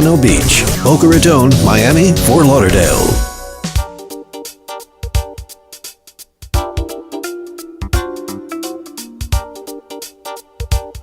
Pompano Beach, Boca Raton, Miami, Fort Lauderdale.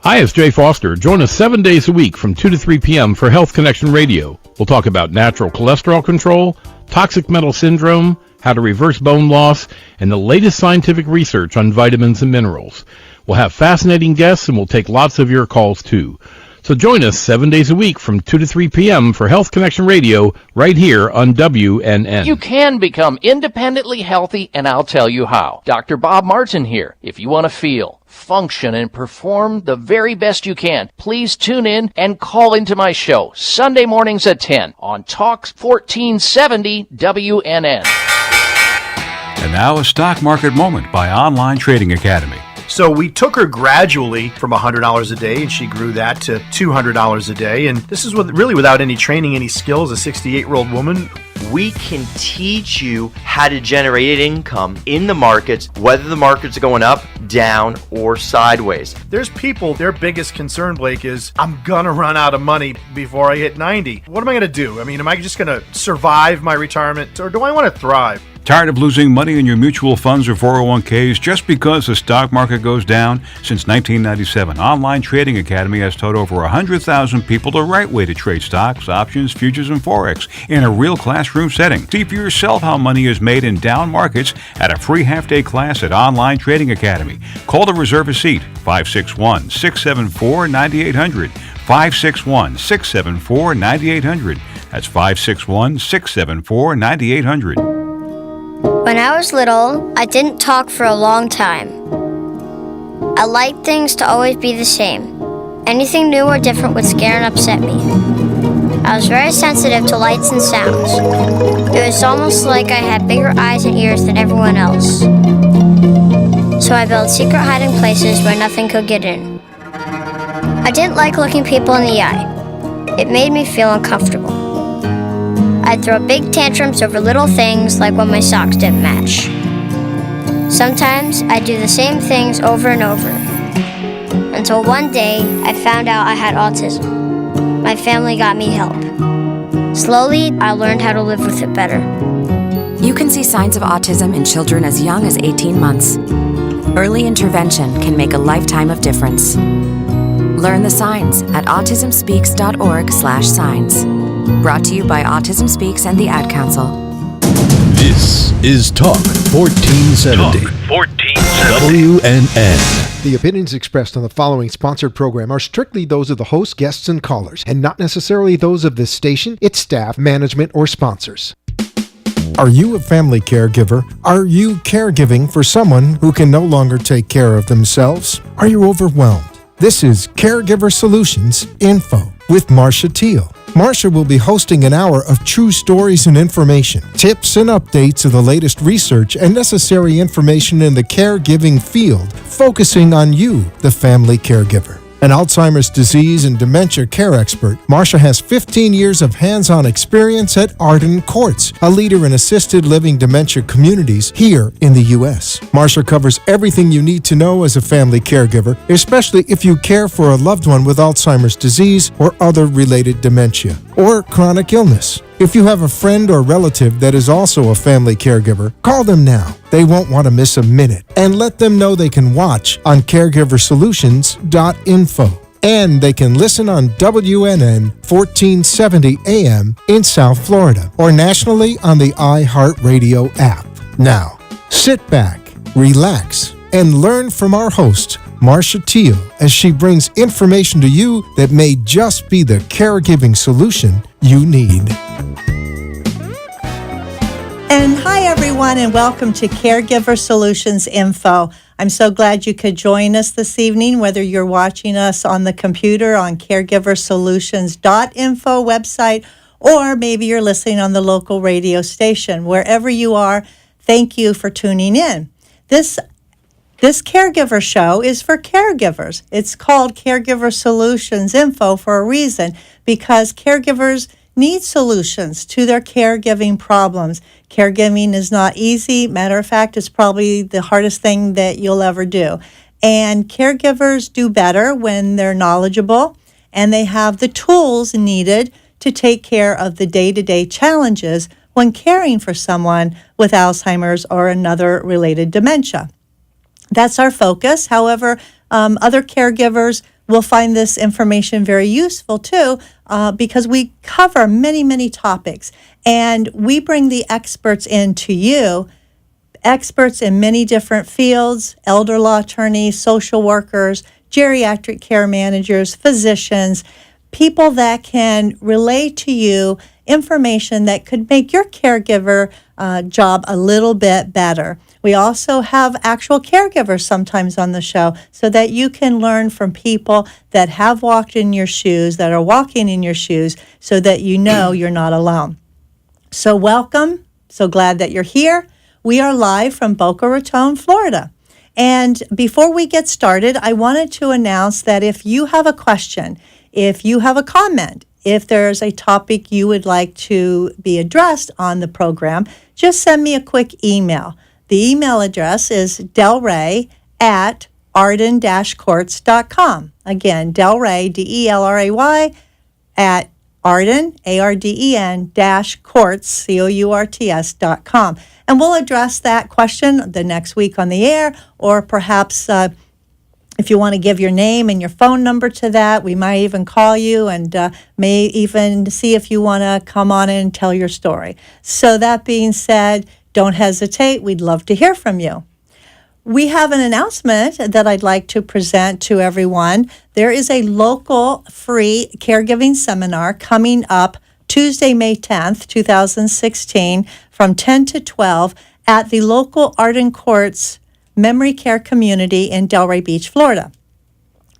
Hi, it's Jay Foster. Join us 7 days a week from 2 to 3 p.m. for Health Connection Radio. We'll talk about natural cholesterol control, toxic metal syndrome, how to reverse bone loss, and the latest scientific research on vitamins and minerals. We'll have fascinating guests, and we'll take lots of your calls, too. So join us 7 days a week from 2 to 3 p.m. for Health Connection Radio right here on WNN. You can become independently healthy, and I'll tell you how. Dr. Bob Martin here. If you want to feel, function, and perform the very best you can, please tune in and call into my show Sunday mornings at 10 on Talk 1470 WNN. And now a stock market moment by Online Trading Academy. So we took her gradually from $100 a day, and she grew that to $200 a day. And this is really without any training, any skills, a 68-year-old woman. We can teach you how to generate income in the markets, whether the markets are going up, down, or sideways. There's people, their biggest concern, Blake, is I'm going to run out of money before I hit 90. What am I going to do? I mean, am I just going to survive my retirement, or do I want to thrive? Tired of losing money in your mutual funds or 401ks just because the stock market goes down? Since 1997, Online Trading Academy has taught over 100,000 people the right way to trade stocks, options, futures, and Forex in a real classroom setting. See for yourself how money is made in down markets at a free half-day class at Online Trading Academy. Call to reserve a seat, 561-674-9800. 561-674-9800. That's 561-674-9800. When I was little, I didn't talk for a long time. I liked things to always be the same. Anything new or different would scare and upset me. I was very sensitive to lights and sounds. It was almost like I had bigger eyes and ears than everyone else. So I built secret hiding places where nothing could get in. I didn't like looking people in the eye. It made me feel uncomfortable. I'd throw big tantrums over little things like when my socks didn't match. Sometimes I'd do the same things over and over. Until one day, I found out I had autism. My family got me help. Slowly, I learned how to live with it better. You can see signs of autism in children as young as 18 months. Early intervention can make a lifetime of difference. Learn the signs at autismspeaks.org/signs. Brought to you by Autism Speaks and the Ad Council. This is Talk 1470. Talk 1470. WNN. The opinions expressed on the following sponsored program are strictly those of the host, guests, and callers, and not necessarily those of this station, its staff, management, or sponsors. Are you a family caregiver? Are you caregiving for someone who can no longer take care of themselves? Are you overwhelmed? This is Caregiver Solutions Info with Marcia Teele. Marcia will be hosting an hour of true stories and information, tips and updates of the latest research and necessary information in the caregiving field, focusing on you, the family caregiver. An Alzheimer's disease and dementia care expert, Marcia has 15 years of hands-on experience at Arden Courts, a leader in assisted living dementia communities here in the U.S. Marcia covers everything you need to know as a family caregiver, especially if you care for a loved one with Alzheimer's disease or other related dementia or chronic illness. If you have a friend or relative that is also a family caregiver, call them now. They won't want to miss a minute. And let them know they can watch on caregiversolutions.info. And they can listen on WNN 1470 AM in South Florida or nationally on the iHeartRadio app. Now, sit back, relax, and learn from our host, Marcia Teele, as she brings information to you that may just be the caregiving solution you need. And hi, everyone, and welcome to Caregiver Solutions Info. I'm so glad you could join us this evening, whether you're watching us on the computer on caregiversolutions.info website, or maybe you're listening on the local radio station. Wherever you are, thank you for tuning in. This caregiver show is for caregivers. It's called Caregiver Solutions Info for a reason, because caregivers need solutions to their caregiving problems. Caregiving is not easy. Matter of fact, it's probably the hardest thing that you'll ever do. And caregivers do better when they're knowledgeable and they have the tools needed to take care of the day-to-day challenges when caring for someone with Alzheimer's or another related dementia. That's our focus. However, other caregivers will find this information very useful too, because we cover many, many topics. And we bring the experts in to you, experts in many different fields, elder law attorneys, social workers, geriatric care managers, physicians, people that can relay to you information that could make your caregiver job a little bit better. We also have actual caregivers sometimes on the show so that you can learn from people that have walked in your shoes, that are walking in your shoes, so that you know you're not alone. So welcome. So glad that you're here. We are live from Boca Raton, Florida. And before we get started, I wanted to announce that if you have a question, if you have a comment, if there's a topic you would like to be addressed on the program, just send me a quick email. The email address is delray@arden-courts.com. Again, Delray, Delray, at Arden, ARDEN-courts, COURTS.com. And we'll address that question the next week on the air, or perhaps if you want to give your name and your phone number to that, we might even call you and may even see if you want to come on and tell your story. So that being said, don't hesitate. We'd love to hear from you. We have an announcement that I'd like to present to everyone. There is a local free caregiving seminar coming up Tuesday, May 10th, 2016, from 10 to 12 at the local Arden Courts Memory Care Community in Delray Beach, Florida.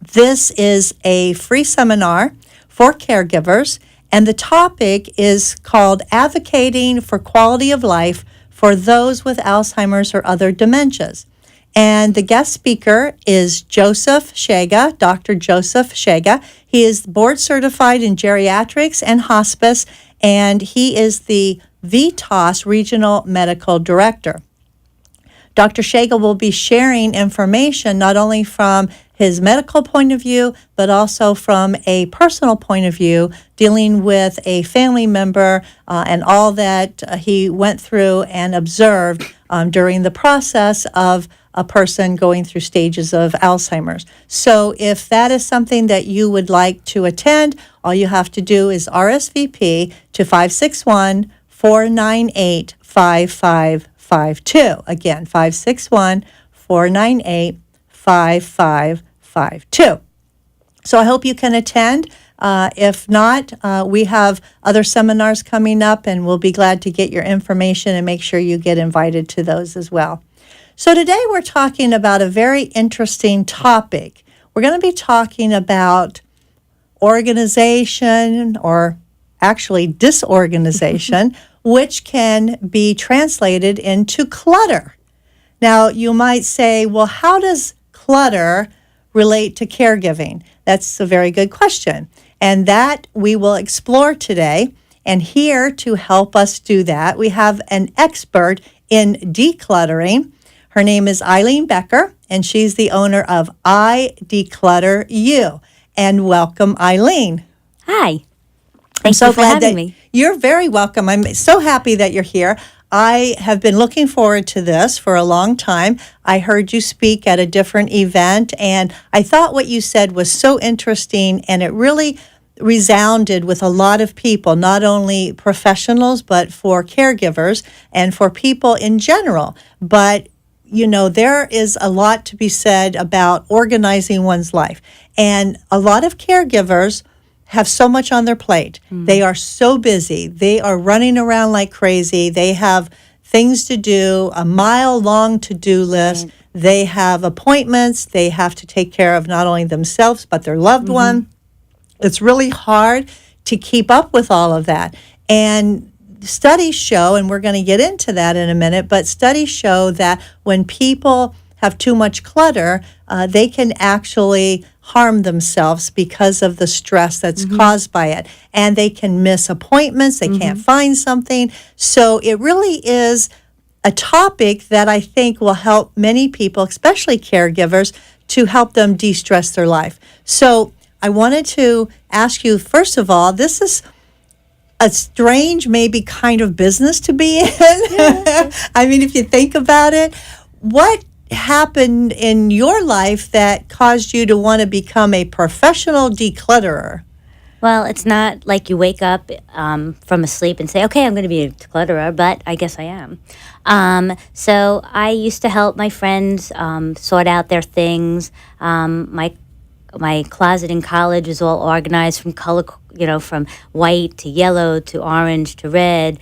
This is a free seminar for caregivers, and the topic is called Advocating for Quality of Life for Those with Alzheimer's or Other Dementias. And the guest speaker is Joseph Shaga, Dr. Joseph Shaga. He is board certified in geriatrics and hospice, and he is the VITAS Regional Medical Director. Dr. Shaga will be sharing information not only from his medical point of view, but also from a personal point of view, dealing with a family member and all that he went through and observed during the process of a person going through stages of Alzheimer's. So if that is something that you would like to attend, all you have to do is RSVP to 561-498-5552. Again, 561-498-5552. So I hope you can attend. If not, we have other seminars coming up, and we'll be glad to get your information and make sure you get invited to those as well. So today we're talking about a very interesting topic. We're going to be talking about organization, or actually disorganization, which can be translated into clutter. Now, you might say, well, how does clutter relate to caregiving? That's a very good question. And that we will explore today. And here to help us do that, we have an expert in decluttering. Her name is Eileen Becker, and she's the owner of I Declutter You. And welcome, Eileen. Hi. I'm so glad having that me. You're very welcome. I'm so happy that you're here. I have been looking forward to this for a long time. I heard you speak at a different event, and I thought what you said was so interesting, and it really resounded with a lot of people, not only professionals, but for caregivers and for people in general. But you know, there is a lot to be said about organizing one's life. And a lot of caregivers have so much on their plate. They are so busy. They are running around like crazy. They have things to do, a mile-long to-do list. Right. They have appointments. They have to take care of not only themselves, but their loved one. It's really hard to keep up with all of that. And studies show, and we're going to get into that in a minute, but studies show that when people have too much clutter, they can actually harm themselves because of the stress that's caused by it. And they can miss appointments, they can't find something. So it really is a topic that I think will help many people, especially caregivers, to help them de-stress their life. So I wanted to ask you, first of all, this is a strange, maybe kind of business to be in. Yeah. I mean, if you think about it, what happened in your life that caused you to want to become a professional declutterer? Well, it's not like you wake up from a sleep and say, okay, I'm going to be a declutterer, but I guess I am. So I used to help my friends sort out their things. My closet in college was all organized from color, from white to yellow to orange to red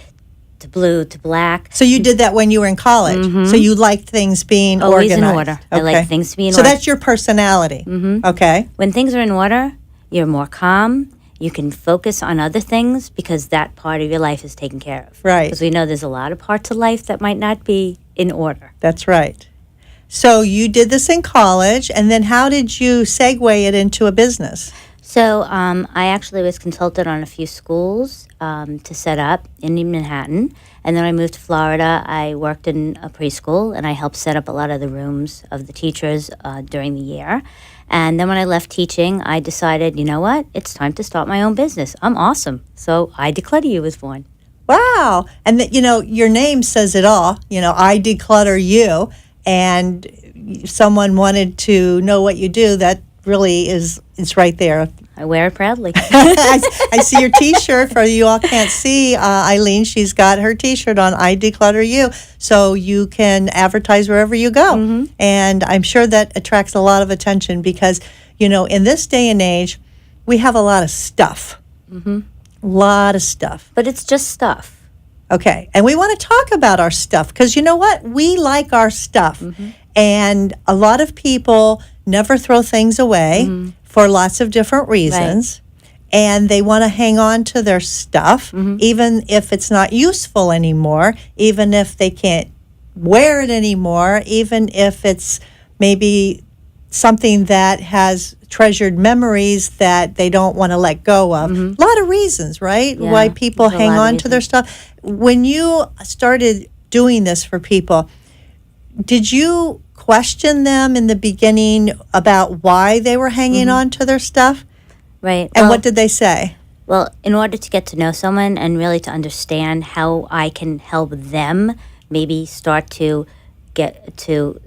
to blue to black. So you did that when you were in college. Mm-hmm. So you liked things being always organized. In order. Okay. I like things to be in order. So that's your personality. Mm-hmm. Okay. When things are in order, you're more calm. You can focus on other things because that part of your life is taken care of. Right. Because we know there's a lot of parts of life that might not be in order. That's right. So you did this in college, and then how did you segue it into a business? So I actually was consulted on a few schools to set up in Manhattan, and then I moved to Florida. I worked in a preschool, and I helped set up a lot of the rooms of the teachers during the year. And then when I left teaching, I decided, you know what? It's time to start my own business. I'm awesome. So I Declutter You was born. Wow. And, your name says it all. I Declutter You. And someone wanted to know what you do. That really it's right there. I wear it proudly. I see your T-shirt. For you all can't see Eileen, she's got her T-shirt on, I Declutter You. So you can advertise wherever you go. Mm-hmm. And I'm sure that attracts a lot of attention because, in this day and age, we have a lot of stuff. Mm-hmm. A lot of stuff. But it's just stuff. Okay. And we want to talk about our stuff because you know what? We like our stuff. Mm-hmm. And a lot of people never throw things away for lots of different reasons. Right. And they want to hang on to their stuff, even if it's not useful anymore, even if they can't wear it anymore, even if it's maybe something that has treasured memories that they don't want to let go of. A lot of reasons, right? Yeah, why people hang on to their stuff. When you started doing this for people, did you question them in the beginning about why they were hanging on to their stuff? Right. And what did they say? Well, in order to get to know someone and really to understand how I can help them maybe start to get to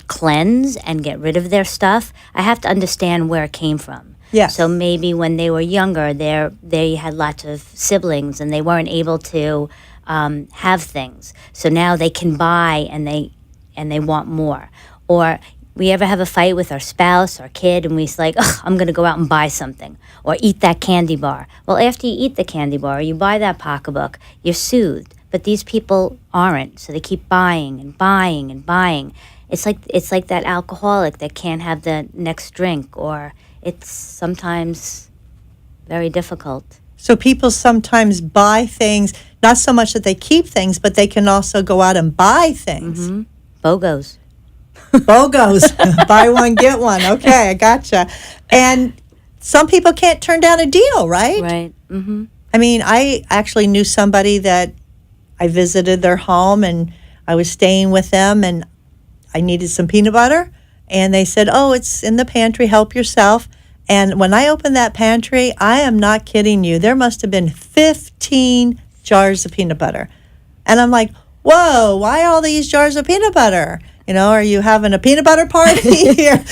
cleanse and get rid of their stuff, I have to understand where it came from. Yeah. So maybe when they were younger, they had lots of siblings and they weren't able to have things. So now they can buy and they want more. Or we ever have a fight with our spouse or kid and we're like, I'm going to go out and buy something or eat that candy bar. Well, after you eat the candy bar or you buy that pocketbook, you're soothed. But these people aren't, so they keep buying and buying and buying. It's like that alcoholic that can't have the next drink, or it's sometimes very difficult. So people sometimes buy things, not so much that they keep things, but they can also go out and buy things. Mm-hmm. BOGOs. BOGOs. Buy one, get one. Okay, I gotcha. And some people can't turn down a deal, right? Right. Mm-hmm. I mean, I actually knew somebody that I visited their home and I was staying with them and I needed some peanut butter. And they said, oh, it's in the pantry, help yourself. And when I opened that pantry, I am not kidding you, there must have been 15 jars of peanut butter. And I'm like, whoa, why all these jars of peanut butter? Are you having a peanut butter party here?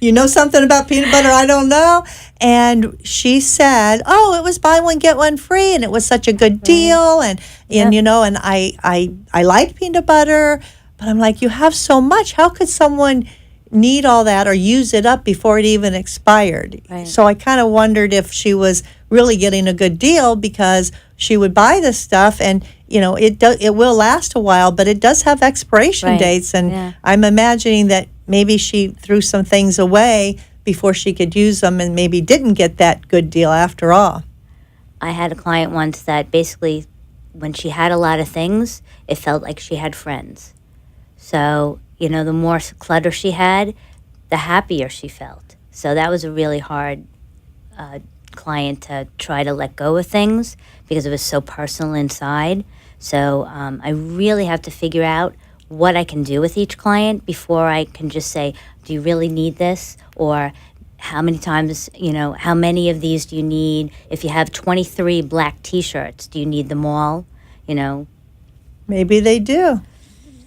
You know something about peanut butter I don't know? And she said, oh, it was buy one, get one free, and it was such a good deal. And I like peanut butter, but I'm like, you have so much. How could someone need all that or use it up before it even expired? Right. So I kind of wondered if she was really getting a good deal because she would buy this stuff and it will last a while, but it does have expiration dates. And I'm imagining that maybe she threw some things away before she could use them and maybe didn't get that good deal after all. I had a client once that basically, when she had a lot of things, it felt like she had friends. So, the more clutter she had, the happier she felt. So that was a really hard client to try to let go of things because it was so personal inside. So I really have to figure out what I can do with each client before I can just say, do you really need this? Or how many times, how many of these do you need? If you have 23 black T-shirts, do you need them all? Maybe they do.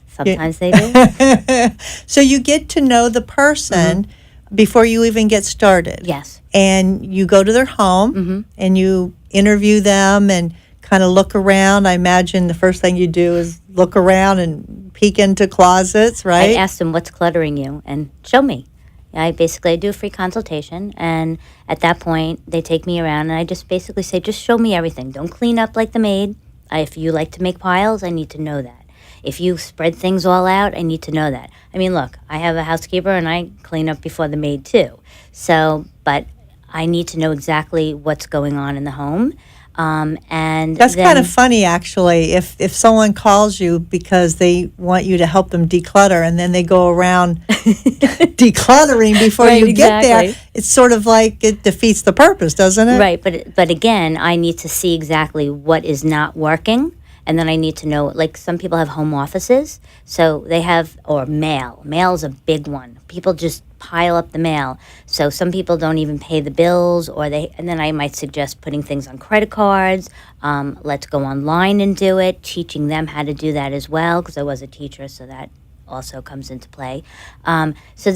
Sometimes they do. So you get to know the person before you even get started. Yes. And you go to their home and you interview them and kind of look around. I imagine the first thing you do is look around and peek into closets, right? I ask them, what's cluttering you? And show me. I do a free consultation, and at that point, they take me around, and I just basically say, just show me everything. Don't clean up like the maid. If you like to make piles, I need to know that. If you spread things all out, I need to know that. I mean, look, I have a housekeeper, and I clean up before the maid, too. So, but I need to know exactly what's going on in the home. And that's kind of funny, actually. If someone calls you because they want you to help them declutter, and then they go around decluttering before you get there, it's sort of like it defeats the purpose, doesn't it? Right, but again, I need to see exactly what is not working, and then I need to know. Like some people have home offices, so they have mail. Mail is a big one. People just pile up the mail. So some people don't even pay the bills, and then I might suggest putting things on credit cards. Let's go online and do it, teaching them how to do that as well, because I was a teacher, so that also comes into play. So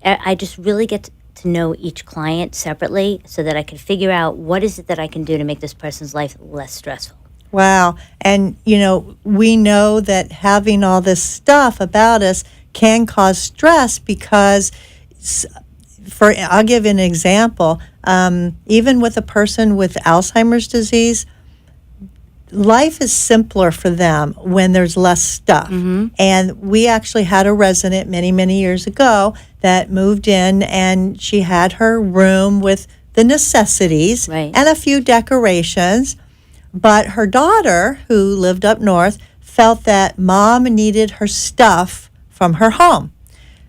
I just really get to know each client separately so that I can figure out what is it that I can do to make this person's life less stressful. Wow. And, we know that having all this stuff about us can cause stress because I'll give an example. Even with a person with Alzheimer's disease, life is simpler for them when there's less stuff. And we actually had a resident many, many years ago that moved in, and she had her room with the necessities and a few decorations. But her daughter, who lived up north, felt that mom needed her stuff from her home.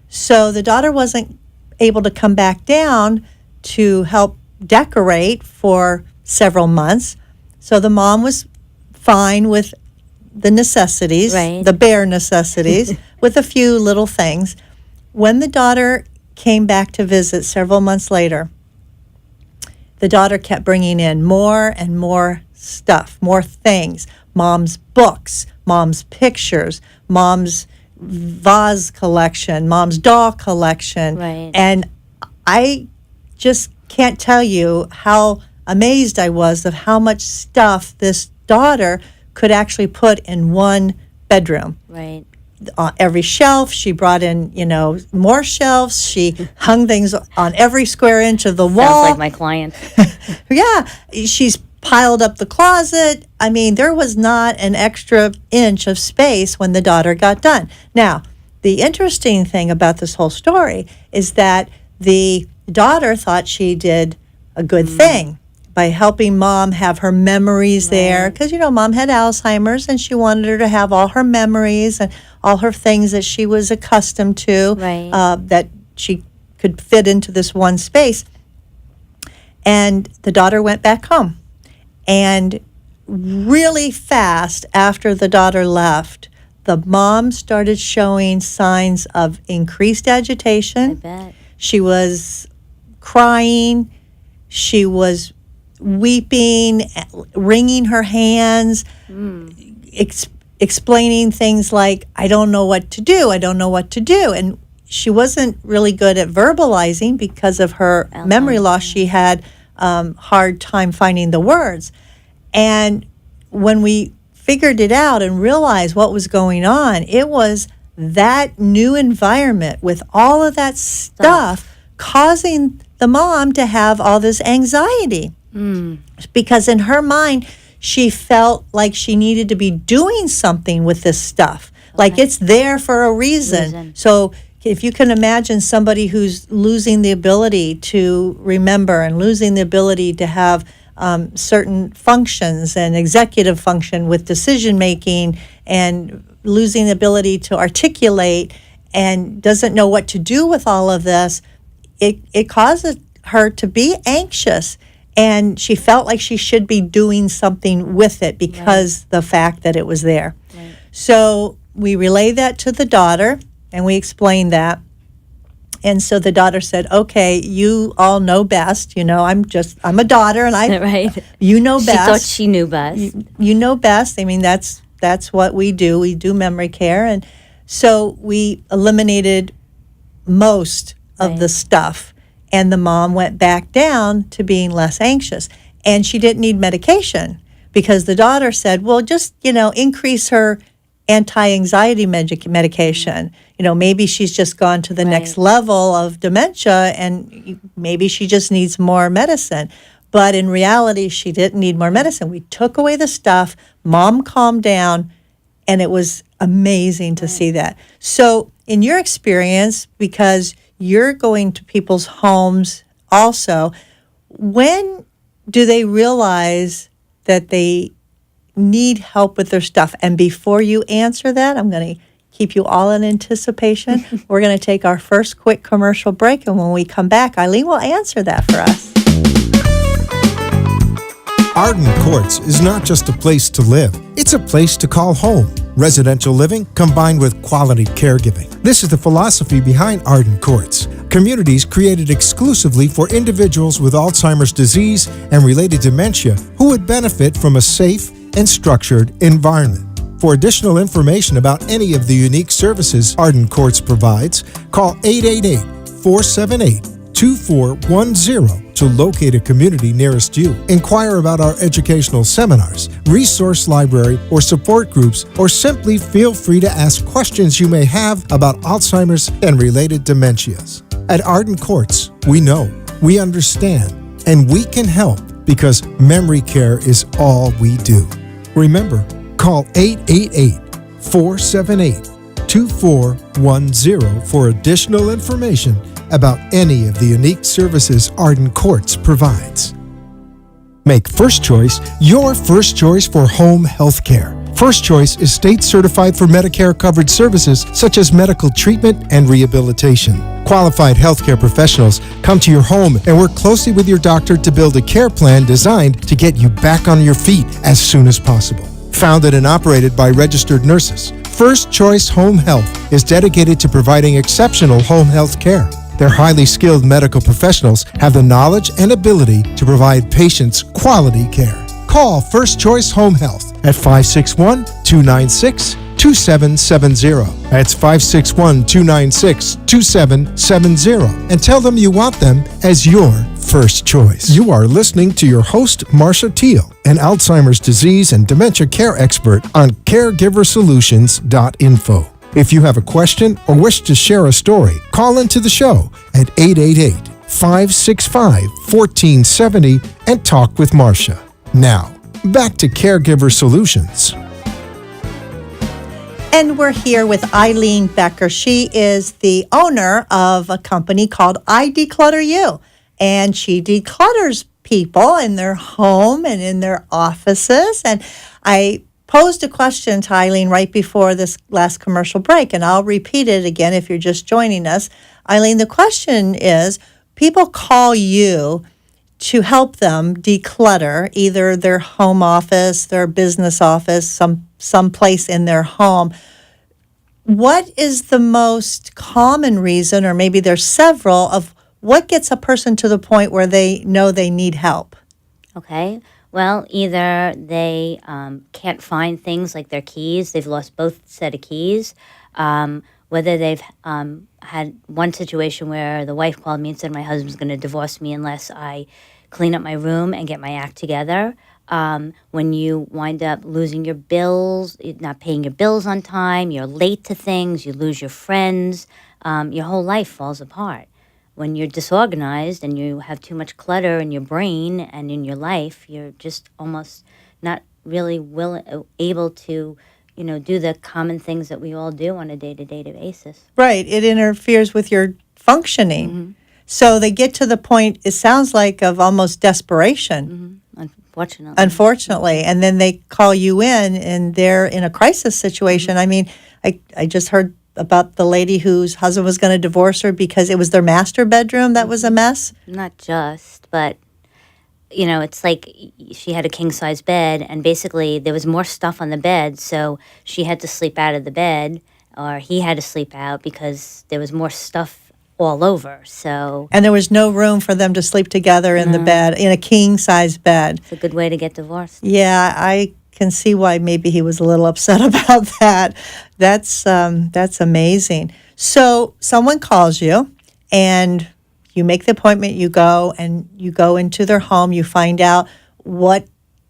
So the daughter wasn't able to come back down to help decorate for several months. So the mom was fine with the necessities, the bare necessities, with a few little things. When the daughter came back to visit several months later, the daughter kept bringing in more and more stuff, more things. Mom's books, mom's pictures, mom's vase collection, mom's doll collection. And I just can't tell you how amazed I was of how much stuff this daughter could actually put in one bedroom. On every shelf, she brought in, more shelves. She hung things on every square inch of the wall. Sounds like my client. Yeah, she's piled up the closet. I mean, there was not an extra inch of space when the daughter got done. Now, the interesting thing about this whole story is that the daughter thought she did a good thing by helping mom have her memories there. Because, mom had Alzheimer's, and she wanted her to have all her memories and all her things that she was accustomed to, that she could fit into this one space. And the daughter went back home. And really fast after the daughter left, the mom started showing signs of increased agitation. I bet. She was crying. She was weeping, wringing her hands, explaining things like, I don't know what to do. I don't know what to do. And she wasn't really good at verbalizing because of her memory loss. She had hard time finding the words. And when we figured it out and realized what was going on, it was that new environment with all of that stuff causing the mom to have all this anxiety. Because in her mind, she felt like she needed to be doing something with this stuff. Like it's there for a reason. So if you can imagine somebody who's losing the ability to remember and losing the ability to have certain functions and executive function with decision making and losing the ability to articulate and doesn't know what to do with all of this, it causes her to be anxious. And she felt like she should be doing something with it because the fact that it was there. So we relayed that to the daughter, and we explained that. And so the daughter said, okay, you all know best. You know, I'm a daughter, and Right. You know best. She thought she knew best. You know best. I mean, that's what we do. We do memory care. And so we eliminated most of the stuff. And the mom went back down to being less anxious. And she didn't need medication because the daughter said, well, just, increase her anti-anxiety medication. Maybe she's just gone to the next level of dementia and maybe she just needs more medicine. But in reality, she didn't need more medicine. We took away the stuff, mom calmed down, and it was amazing to see that. So in your experience, because you're going to people's homes also, when do they realize that they need help with their stuff? And before you answer that, I'm going to keep you all in anticipation. We're going to take our first quick commercial break, and when we come back, Eileen will answer that for us. Arden Courts is not just a place to live, it's a place to call home. Residential living combined with quality caregiving. This is the philosophy behind Arden Courts. Communities created exclusively for individuals with Alzheimer's disease and related dementia who would benefit from a safe and structured environment. For additional information about any of the unique services Arden Courts provides, call 888-478-2410 to locate a community nearest you. Inquire about our educational seminars, resource library, or support groups, or simply feel free to ask questions you may have about Alzheimer's and related dementias. At Arden Courts, we know, we understand, and we can help because memory care is all we do. Remember, call 888-478-2410 for additional information about any of the unique services Arden Courts provides. Make First Choice your first choice for home health care. First Choice is state certified for Medicare covered services such as medical treatment and rehabilitation. Qualified healthcare professionals come to your home and work closely with your doctor to build a care plan designed to get you back on your feet as soon as possible. Founded and operated by registered nurses, First Choice Home Health is dedicated to providing exceptional home health care. Their highly skilled medical professionals have the knowledge and ability to provide patients quality care. Call First Choice Home Health at 561-296-2770. That's 561-296-2770. And tell them you want them as your first choice. You are listening to your host, Marcia Teele, an Alzheimer's disease and dementia care expert on CareGiverSolutions.info. If you have a question or wish to share a story, call into the show at 888-565-1470 and talk with Marcia. Now, back to Caregiver Solutions. And we're here with Eileen Becker. She is the owner of a company called I Declutter You, and she declutters people in their home and in their offices. And I posed a question to Eileen right before this last commercial break, and I'll repeat it again if you're just joining us. Eileen, the question is, people call you to help them declutter either their home office, their business office, some place in their home. What is the most common reason, or maybe there's several, of what gets a person to the point where they know they need help? Okay. Well, either they can't find things like their keys. They've lost both set of keys. Whether they've had one situation where the wife called me and said, my husband's going to divorce me unless I clean up my room and get my act together. When you wind up losing your bills, not paying your bills on time, you're late to things, you lose your friends, your whole life falls apart. When you're disorganized and you have too much clutter in your brain and in your life, you're just almost not really able to, do the common things that we all do on a day-to-day basis. Right. It interferes with your functioning. Mm-hmm. So they get to the point, it sounds like, of almost desperation. Mm-hmm. Unfortunately. And then they call you in and they're in a crisis situation. Mm-hmm. I mean, I just heard about the lady whose husband was going to divorce her because it was their master bedroom that was a mess? Not just, but, it's like she had a king-size bed, and basically there was more stuff on the bed, so she had to sleep out of the bed, or he had to sleep out because there was more stuff all over. So And there was no room for them to sleep together in the bed, in a king-size bed. it's a good way to get divorced. Yeah, I can see why maybe he was a little upset about that. That's amazing. So someone calls you, and you make the appointment. You go into their home. You find out what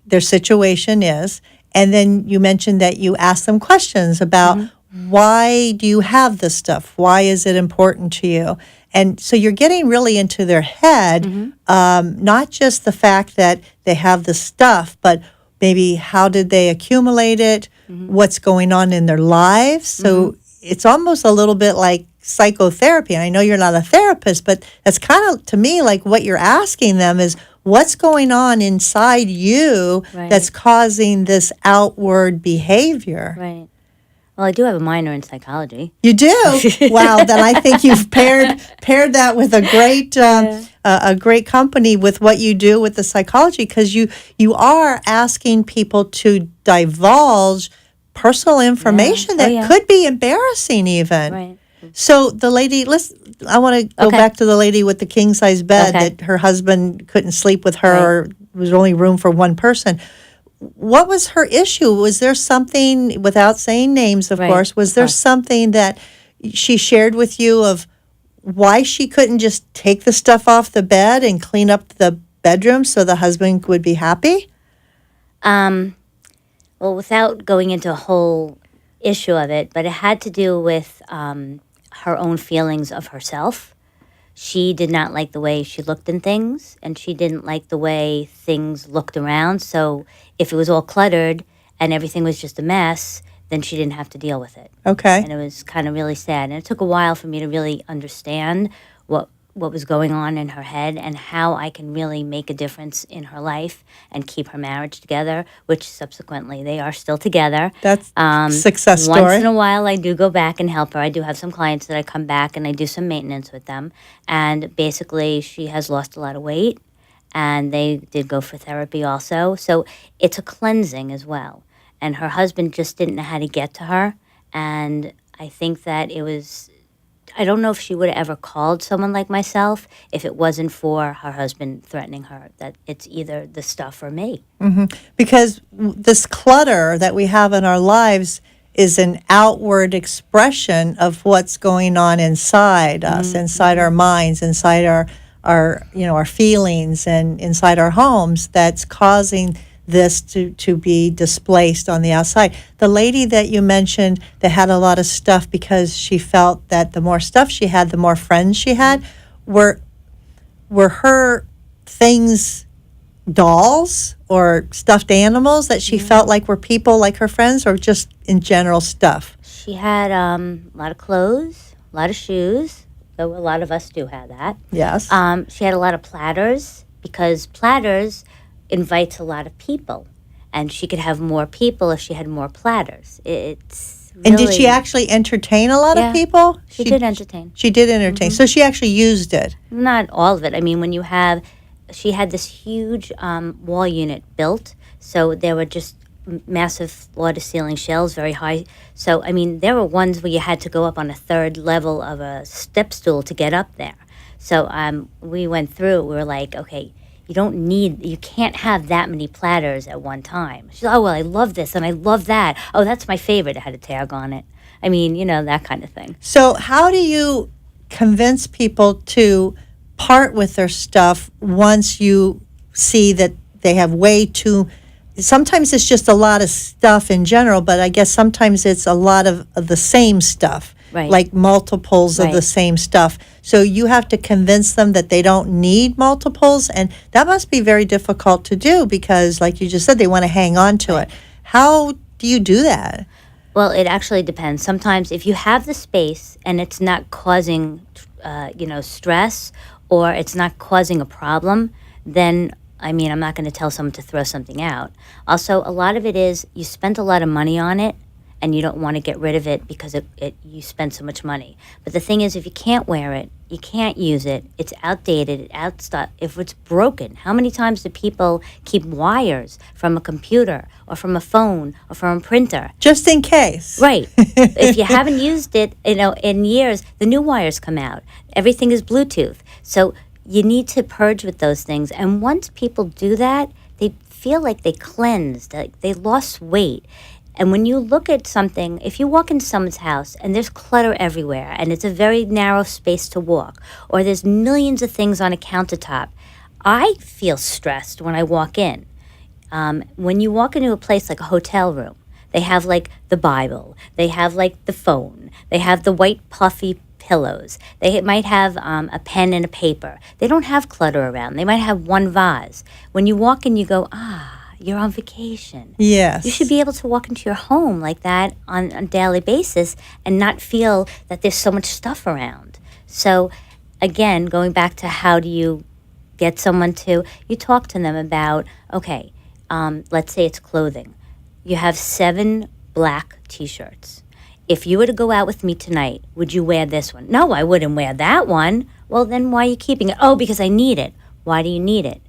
their situation is, and then you mentioned that you ask them questions about why do you have this stuff? Why is it important to you? And so you're getting really into their head, not just the fact that they have the stuff, but maybe how did they accumulate it, what's going on in their lives. So it's almost a little bit like psychotherapy. And I know you're not a therapist, but that's kind of, to me, like what you're asking them is what's going on inside you that's causing this outward behavior. Right. Well, I do have a minor in psychology. You do? Wow. Then I think you've paired that with a great company with what you do with the psychology, because you are asking people to divulge personal information that could be embarrassing even. Right. So the lady, I want to go back to the lady with the king-size bed that her husband couldn't sleep with her, or was only room for one person. What was her issue? Was there something, without saying names, of course, was there something that she shared with you of why she couldn't just take the stuff off the bed and clean up the bedroom so the husband would be happy? Well, without going into a whole issue of it, but it had to do with her own feelings of herself. She did not like the way she looked in things, and she didn't like the way things looked around. So if it was all cluttered and everything was just a mess, then she didn't have to deal with it. Okay. And it was kind of really sad. And it took a while for me to really understand what was going on in her head and how I can really make a difference in her life and keep her marriage together, which subsequently they are still together. That's success story. Once in a while I do go back and help her. I do have some clients that I come back and I do some maintenance with them. And basically she has lost a lot of weight, and they did go for therapy also. So it's a cleansing as well. And her husband just didn't know how to get to her. And I think that it was... I don't know if she would have ever called someone like myself if it wasn't for her husband threatening her that it's either the stuff or me. Because this clutter that we have in our lives is an outward expression of what's going on inside us, inside our minds, inside our feelings, and inside our homes that's causing this to be displaced on the outside. The lady that you mentioned that had a lot of stuff because she felt that the more stuff she had, the more friends she had, were her things dolls or stuffed animals that she felt like were people like her friends, or just in general stuff? She had a lot of clothes, a lot of shoes, though a lot of us do have that. Yes. She had a lot of platters, because platters invites a lot of people, and she could have more people if she had more platters. It's really... And did she actually entertain a lot of people? She did entertain. She did entertain. So she actually used it. Not all of it. I mean, when you have... She had this huge wall unit built, so there were just massive floor-to-ceiling shelves, very high. So, I mean, there were ones where you had to go up on a third level of a step stool to get up there. So we went through, we were like, okay, you can't have that many platters at one time. She's like, oh, well, I love this and I love that. Oh, that's my favorite. It had a tag on it. I mean, that kind of thing. So how do you convince people to part with their stuff once you see that they have way too... Sometimes it's just a lot of stuff in general, but I guess sometimes it's a lot of the same stuff. Right. Like multiples of the same stuff. So you have to convince them that they don't need multiples, and that must be very difficult to do because, like you just said, they want to hang on to it. How do you do that? Well, it actually depends. Sometimes if you have the space and it's not causing, stress, or it's not causing a problem, then, I'm not going to tell someone to throw something out. Also, a lot of it is you spent a lot of money on it, and you don't want to get rid of it because you spend so much money. But the thing is, if you can't wear it, you can't use it, it's outdated, if it's broken, how many times do people keep wires from a computer or from a phone or from a printer? Just in case. Right. If you haven't used it, in years, the new wires come out. Everything is Bluetooth. So you need to purge with those things. And once people do that, they feel like they cleansed, like they lost weight. And when you look at something, if you walk into someone's house and there's clutter everywhere and it's a very narrow space to walk, or there's millions of things on a countertop, I feel stressed when I walk in. When you walk into a place like a hotel room, they have like the Bible, they have like the phone, they have the white puffy pillows, they might have a pen and a paper. They don't have clutter around. They might have one vase. When you walk in, you go, you're on vacation. Yes. You should be able to walk into your home like that on a daily basis and not feel that there's so much stuff around. So, again, going back to how do you get someone to, you talk to them about, okay, let's say it's clothing. You have 7 black T-shirts. If you were to go out with me tonight, would you wear this one? No, I wouldn't wear that one. Well, then why are you keeping it? Oh, because I need it. Why do you need it?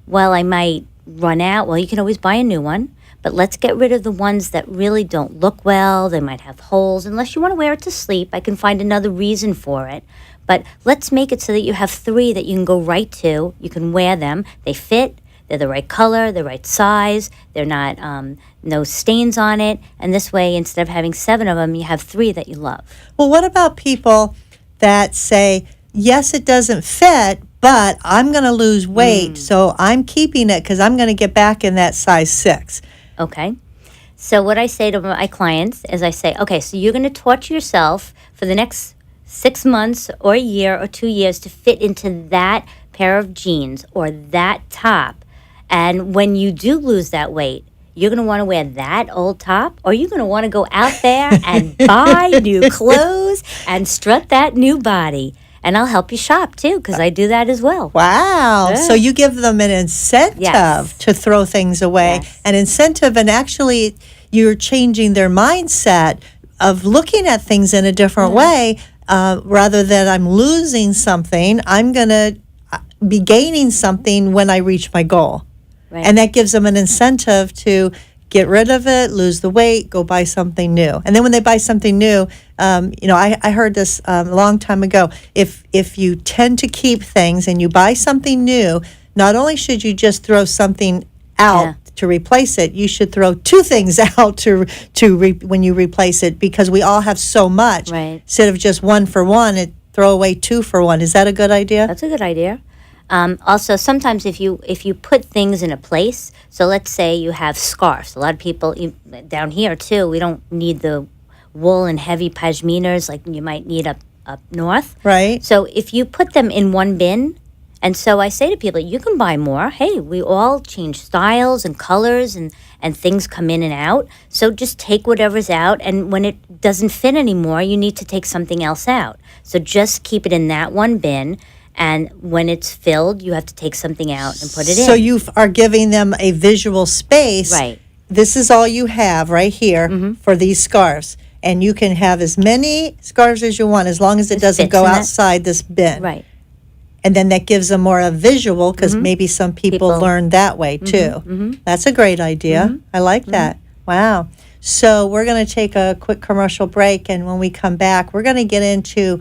Well, I might run out. Well, you can always buy a new one, but let's get rid of the ones that really don't look well. They might have holes. Unless you want to wear it to sleep, I can find another reason for it. But let's make it so that you have 3 that you can go right to. You can wear them. They fit. They're the right color, the right size. They're not no stains on it. And this way, instead of having 7 of them, you have 3 that you love. Well, what about people that say, yes, it doesn't fit, but I'm going to lose weight, so I'm keeping it because I'm going to get back in that size 6. Okay. So what I say to my clients is I say, okay, so you're going to torture yourself for the next 6 months or a year or 2 years to fit into that pair of jeans or that top. And when you do lose that weight, you're going to want to wear that old top, or you're going to want to go out there and buy new clothes and strut that new body. And I'll help you shop, too, because I do that as well. Wow. Yeah. So you give them an incentive to throw things away. An incentive, and actually you're changing their mindset of looking at things in a different way. Rather than I'm losing something, I'm going to be gaining something when I reach my goal. Right. And that gives them an incentive to get rid of it, lose the weight, go buy something new. And then when they buy something new, I heard this a long time ago. If you tend to keep things and you buy something new, not only should you just throw something out to replace it, you should throw 2 things out when you replace it, because we all have so much. Right. Instead of just 1 for 1, throw away 2 for 1. Is that a good idea? That's a good idea. Also, sometimes if you put things in a place, so let's say you have scarves. A lot of people, down here too, we don't need the wool and heavy pashminas like you might need up north. Right. So if you put them in one bin, and so I say to people, you can buy more. Hey, we all change styles and colors and things come in and out. So just take whatever's out, and when it doesn't fit anymore, you need to take something else out. So just keep it in that one bin. And when it's filled, you have to take something out and put it in. So you are giving them a visual space. Right. This is all you have right here for these scarves. And you can have as many scarves as you want, as long as it doesn't go outside this bin. Right. And then that gives them more a visual, because maybe some people learn that way too. That's a great idea. I like that. Wow. So we're going to take a quick commercial break. And when we come back, we're going to get into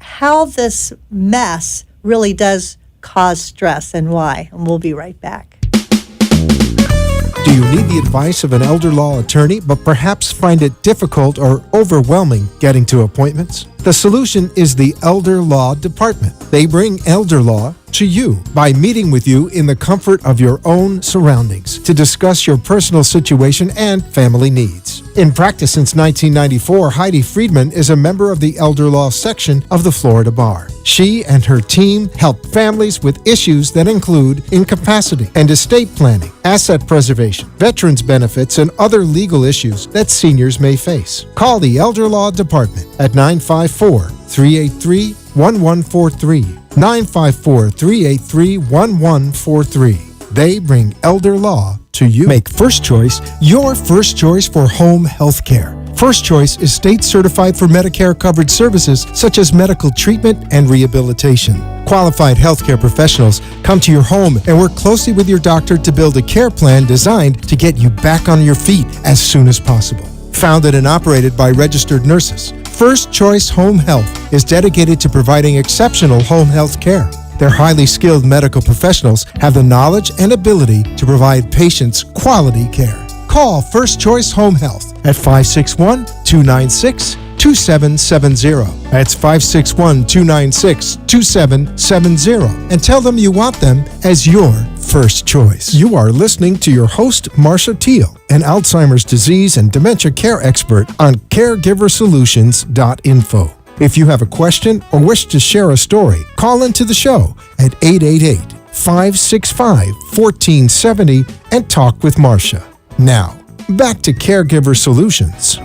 how this mess really does cause stress and why. And we'll be right back. Do you need the advice of an elder law attorney, but perhaps find it difficult or overwhelming getting to appointments? The solution is the Elder Law Department. They bring elder law to you by meeting with you in the comfort of your own surroundings to discuss your personal situation and family needs. In practice since 1994, Heidi Friedman is a member of the Elder Law section of the Florida Bar. She and her team help families with issues that include incapacity and estate planning, asset preservation, veterans benefits, and other legal issues that seniors may face. Call the Elder Law Department at 954-383-1143. 954-383-1143. They bring elder law to you. Make First Choice your first choice for home health care. First Choice is state certified for Medicare-covered services such as medical treatment and rehabilitation. Qualified healthcare professionals come to your home and work closely with your doctor to build a care plan designed to get you back on your feet as soon as possible. Founded and operated by registered nurses, First Choice Home Health is dedicated to providing exceptional home health care. Their highly skilled medical professionals have the knowledge and ability to provide patients quality care. Call First Choice Home Health at 561-296-2770. That's 561-296-2770. And tell them you want them as your first choice. You are listening to your host, Marcia Teele, an Alzheimer's disease and dementia care expert on CareGiverSolutions.info. If you have a question or wish to share a story, call into the show at 888-565-1470 and talk with Marcia. Now, back to Caregiver Solutions.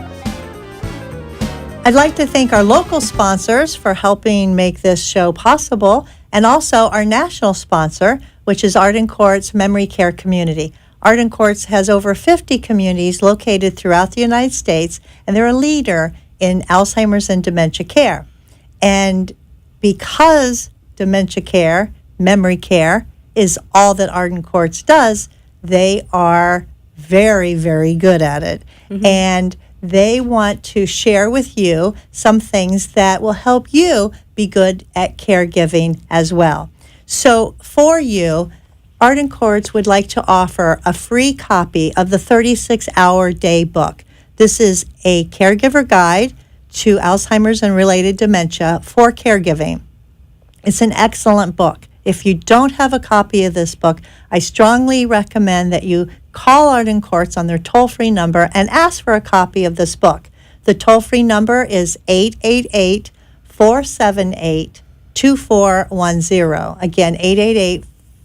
I'd like to thank our local sponsors for helping make this show possible, and also our national sponsor, which is Arden Court's Memory Care Community. Arden Courts has over 50 communities located throughout the United States, and they're a leader in Alzheimer's and dementia care. And because dementia care, memory care, is all that Arden Courts does, they are very, very good at it. Mm-hmm. And they want to share with you some things that will help you be good at caregiving as well. So for you, Arden Courts would like to offer a free copy of the 36-Hour Day book. This is a caregiver guide to Alzheimer's and related dementia for caregiving. It's an excellent book. If you don't have a copy of this book, I strongly recommend that you call Arden Courts on their toll-free number and ask for a copy of this book. The toll-free number is 888-478-2410. Again,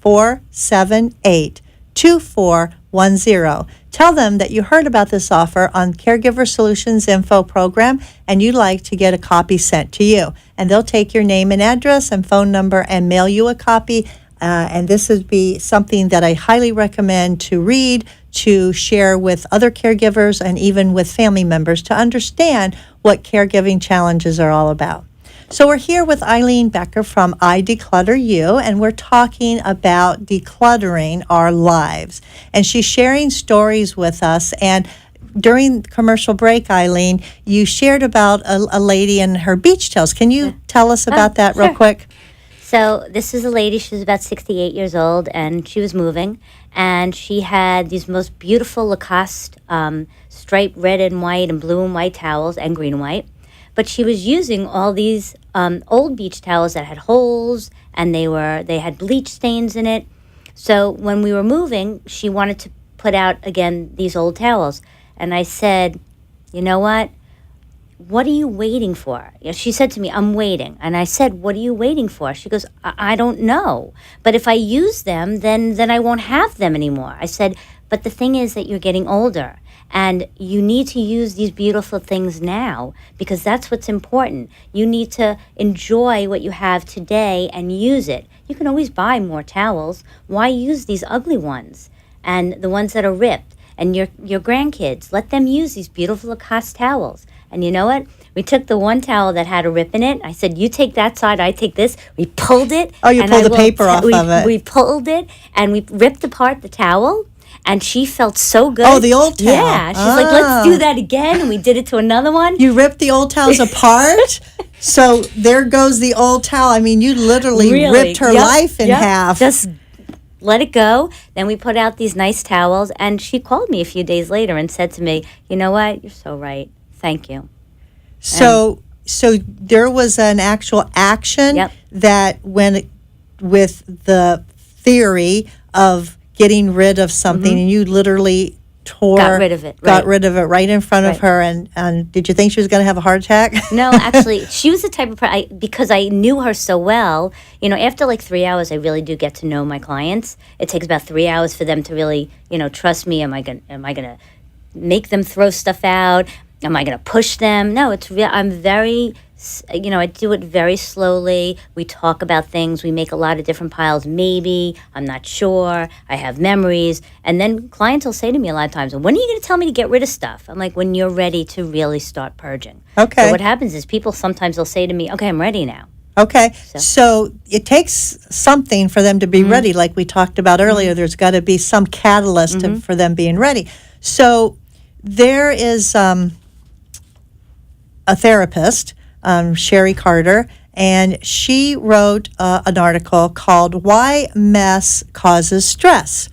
888-478-2410. Tell them that you heard about this offer on Caregiver Solutions Info program and you'd like to get a copy sent to you. And they'll take your name and address and phone number and mail you a copy. And this would be something that I highly recommend to read, to share with other caregivers and even with family members to understand what caregiving challenges are all about. So we're here with Eileen Becker from I Declutter You, and we're talking about decluttering our lives. And she's sharing stories with us. And during commercial break, Eileen, you shared about a lady and her beach towels. Can you tell us about that real quick? So this is a lady, she was about 68 years old, and she was moving, and she had these most beautiful Lacoste striped red and white and blue and white towels and green and white. But she was using all these old beach towels that had holes, and they had bleach stains in it. So when we were moving, she wanted to put out, again, these old towels. And I said, you know what? What are you waiting for? She said to me, I'm waiting. And I said, what are you waiting for? She goes, I don't know. But if I use them, then I won't have them anymore. I said, but the thing is that you're getting older. And you need to use these beautiful things now because that's what's important. You need to enjoy what you have today and use it. You can always buy more towels. Why use these ugly ones and the ones that are ripped? And your grandkids, let them use these beautiful Lacoste towels. And you know what? We took the one towel that had a rip in it. I said, you take that side, I take this. We pulled it. Oh, you pulled the paper off of it. We pulled it and we ripped apart the towel. And she felt so good. Oh, the old towel. Yeah. She's like, let's do that again. And we did it to another one. You ripped the old towels apart? So there goes the old towel. I mean, you literally ripped her life in half. Just let it go. Then we put out these nice towels. And she called me a few days later and said to me, you know what? You're so right. Thank you. So there was an actual action that went with the theory of getting rid of something, and you literally got rid of it right in front of her. And did you think she was going to have a heart attack? No, actually, she was the type of because I knew her so well. You know, after like 3 hours, I really do get to know my clients. It takes about 3 hours for them to really, trust me. Am I gonna make them throw stuff out? Am I gonna push them? No, it's real. I'm very I do it very slowly. We talk about things. We make a lot of different piles. Maybe, I'm not sure, I have memories. And then clients will say to me a lot of times, when are you going to tell me to get rid of stuff? I'm like, when you're ready to really start purging. Okay. So what happens is people sometimes they'll say to me, okay, I'm ready now. Okay, so it takes something for them to be ready, like we talked about earlier. There's got to be some catalyst for them being ready. So there is a therapist, Sherry Carter, and she wrote an article called Why Mess Causes Stress.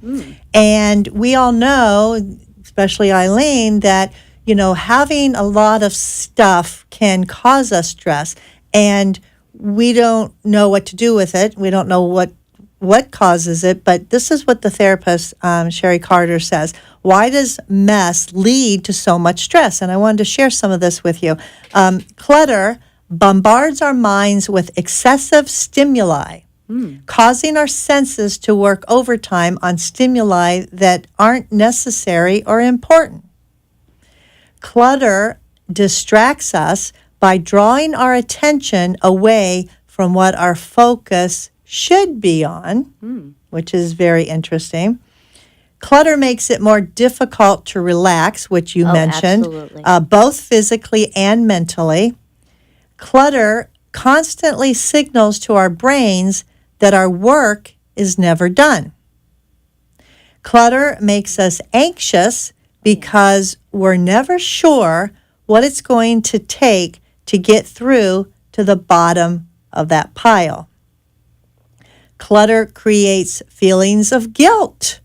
And we all know, especially Eileen, that, having a lot of stuff can cause us stress. And we don't know what to do with it. We don't know what causes it, but this is what the therapist, Sherry Carter, says. Why does mess lead to so much stress? And I wanted to share some of this with you. Clutter bombards our minds with excessive stimuli, causing our senses to work overtime on stimuli that aren't necessary or important. Clutter distracts us by drawing our attention away from what our focus should be on, which is very interesting. Clutter makes it more difficult to relax, which you mentioned, both physically and mentally. Clutter constantly signals to our brains that our work is never done. Clutter makes us anxious because we're never sure what it's going to take to get through to the bottom of that pile. Clutter creates feelings of guilt.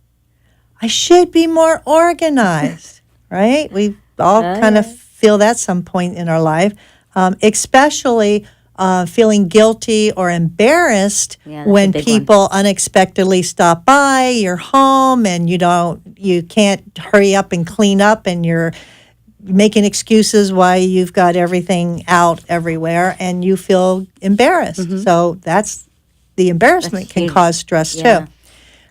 I should be more organized, right? We all kind of feel that some point in our life, especially feeling guilty or embarrassed when people unexpectedly stop by your home and you can't hurry up and clean up, and you're making excuses why you've got everything out everywhere and you feel embarrassed. So that's the embarrassment can cause stress too.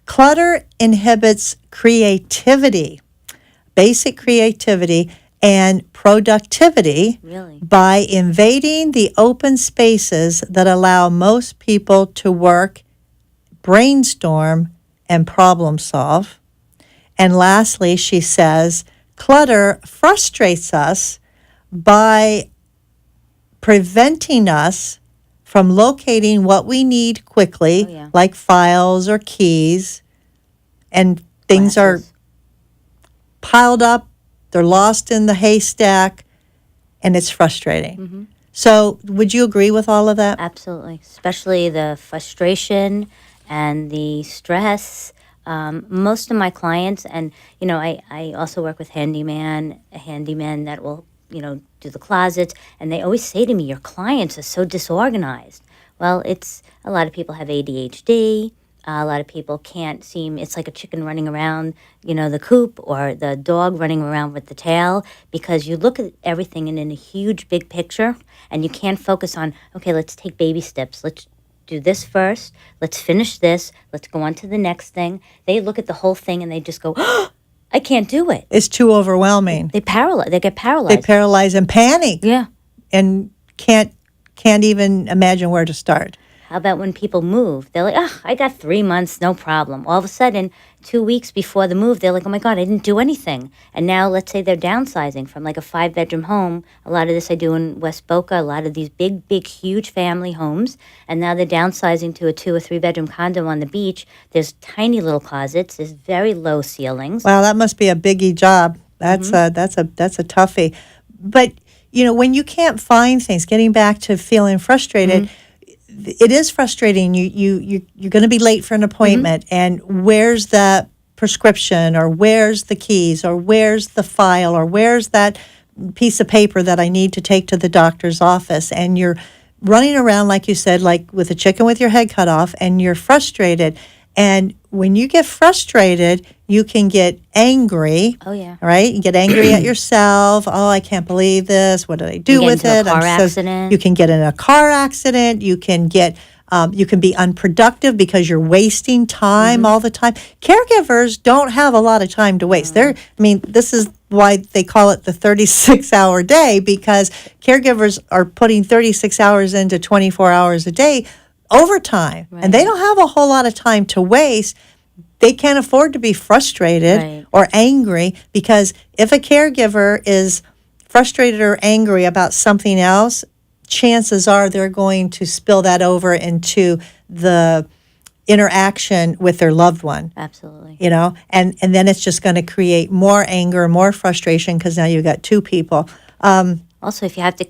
Clutter inhibits creativity, basic creativity, and productivity by invading the open spaces that allow most people to work, brainstorm, and problem solve. And lastly, she says, clutter frustrates us by preventing us from locating what we need quickly, like files or keys, and things are piled up, they're lost in the haystack, and it's frustrating. So would you agree with all of that? Absolutely, especially the frustration and the stress. Most of my clients, and I also work with a handyman that will do the closets, and they always say to me, your clients are so disorganized. Well, it's a lot of people have ADHD. A lot of people can't seem, it's like a chicken running around, the coop, or the dog running around with the tail, because you look at everything in a huge big picture, and you can't focus on, okay, let's take baby steps. Let's do this first. Let's finish this. Let's go on to the next thing. They look at the whole thing and they just go, oh, I can't do it. It's too overwhelming. They get paralyzed. They paralyze and panic. Yeah. And can't even imagine where to start. How about when people move? They're like, I got 3 months, no problem. All of a sudden, 2 weeks before the move, they're like, oh my God, I didn't do anything. And now let's say they're downsizing from like a 5-bedroom home. A lot of this I do in West Boca, a lot of these big, huge family homes. And now they're downsizing to a 2 or 3 bedroom condo on the beach. There's tiny little closets. There's very low ceilings. Wow, that must be a biggie job. That's a toughie. But, when you can't find things, getting back to feeling frustrated, it is frustrating. You're going to be late for an appointment, and where's that prescription, or where's the keys, or where's the file, or where's that piece of paper that I need to take to the doctor's office? And you're running around, like you said, like with a chicken with your head cut off, and you're frustrated. And when you get frustrated, you can get angry. Oh, yeah. Right? You get angry at yourself. Oh, I can't believe this. What did I do with it? Accident. You can get in a car accident. You can get, you can be unproductive because you're wasting time all the time. Caregivers don't have a lot of time to waste. This is why they call it the 36-hour day, because caregivers are putting 36 hours into 24 hours a day overtime. Right. And they don't have a whole lot of time to waste. They can't afford to be frustrated or angry, because if a caregiver is frustrated or angry about something else, chances are they're going to spill that over into the interaction with their loved one. Absolutely. You know, and then it's just going to create more anger, more frustration, because now you've got two people. Also, if you have to